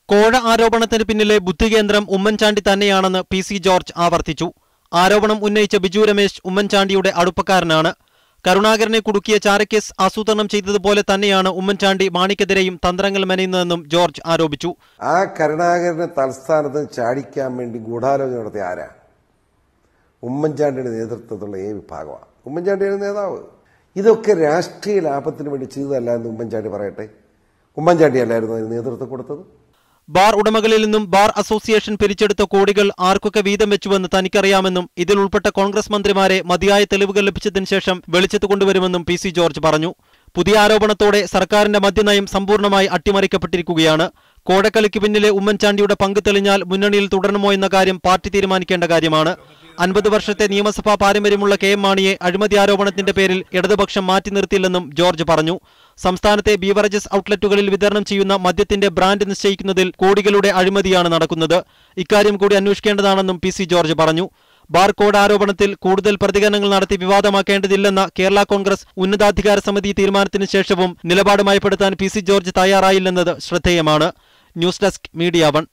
കോഴ ആരോപണത്തിന് പിന്നിലെ ബുദ്ധികേന്ദ്രം ഉമ്മൻചാണ്ടി തന്നെയാണെന്ന് പി.സി. ജോർജ് ആവർത്തിച്ചു. ആരോപണം ഉന്നയിച്ച ബിജു രമേശ് ഉമ്മൻചാണ്ടിയുടെ അടുപ്പക്കാരനാണ്. കരുണാകരനെ കുടുക്കിയ ചാരക്കേസ് ആസൂത്രണം ചെയ്തതുപോലെ തന്നെയാണ് ഉമ്മൻചാണ്ടി മാണിക്കെതിരെയും തന്ത്രങ്ങൾ മെനയുന്നതെന്നും ജോർജ് ആരോപിച്ചു. ആ കരുണാകരനെ തലസ്ഥാനത്ത് ചാടിക്കാൻ വേണ്ടി ഗൂഢാലോചന നടത്തിയ ആരാ? ഉമ്മൻചാണ്ടിയുടെ നേതൃത്വത്തിലുള്ള വിഭാഗമാണ് ഉമ്മൻചാണ്ടിയുടെ നേതാവ്. ഇതൊക്കെ രാഷ്ട്രീയ ലാഭത്തിന് വേണ്ടി ചെയ്തതല്ല എന്ന് ഉമ്മൻചാണ്ടി പറയട്ടെ. ഉമ്മൻചാണ്ടി അല്ലായിരുന്നു അതിന് നേതൃത്വം കൊടുത്തത്. ബാർ ഉടമകളിൽ നിന്നും ബാർ അസോസിയേഷൻ പിരിച്ചെടുത്ത കോടികൾ ആർക്കൊക്കെ വീതം വെച്ചുവെന്ന് തനിക്കറിയാമെന്നും ഇതിൽ ഉൾപ്പെട്ട കോൺഗ്രസ് മന്ത്രിമാരെ മതിയായ തെളിവുകൾ ലഭിച്ചതിന് ശേഷം വെളിച്ചത്ത് കൊണ്ടുവരുമെന്നും പി.സി. ജോർജ് പറഞ്ഞു. പുതിയ ആരോപണത്തോടെ സർക്കാരിന്റെ മദ്യനയം സമ്പൂർണ്ണമായി അട്ടിമറിക്കപ്പെട്ടിരിക്കുകയാണ്. കോഴക്കളിക്ക് പിന്നിലെ ഉമ്മൻചാണ്ടിയുടെ പങ്ക് തെളിഞ്ഞാൽ മുന്നണിയിൽ തുടരണമോ എന്ന കാര്യം പാർട്ടി തീരുമാനിക്കേണ്ട കാര്യമാണ്. 50 വർഷത്തെ നിയമസഭാ പാരമ്പര്യമുള്ള കെ.എം. മാണിയെ അഴിമതി ആരോപണത്തിന്റെ പേരിൽ ഇടതുപക്ഷം മാറ്റി നിർത്തില്ലെന്നും ജോർജ് പറഞ്ഞു. സംസ്ഥാനത്തെ ബീവറേജസ് ഔട്ട്ലെറ്റുകളിൽ വിതരണം ചെയ്യുന്ന മദ്യത്തിന്റെ ബ്രാൻഡ് നിശ്ചയിക്കുന്നതിൽ കോടികളുടെ അഴിമതിയാണ് നടക്കുന്നത്. ഇക്കാര്യം കൂടി അന്വേഷിക്കേണ്ടതാണെന്നും പി.സി. ജോർജ് പറഞ്ഞു. ബാർ കോഡ് ആരോപണത്തിൽ കൂടുതൽ പ്രതികരണങ്ങൾ നടത്തി വിവാദമാക്കേണ്ടതില്ലെന്ന കേരള കോൺഗ്രസ് ഉന്നതാധികാര സമിതി തീരുമാനത്തിന് ശേഷവും നിലപാട് മയപ്പെടുത്താൻ പി.സി. ജോർജ് തയ്യാറായില്ലെന്നത് ശ്രദ്ധേയമാണ്. News desk media 1.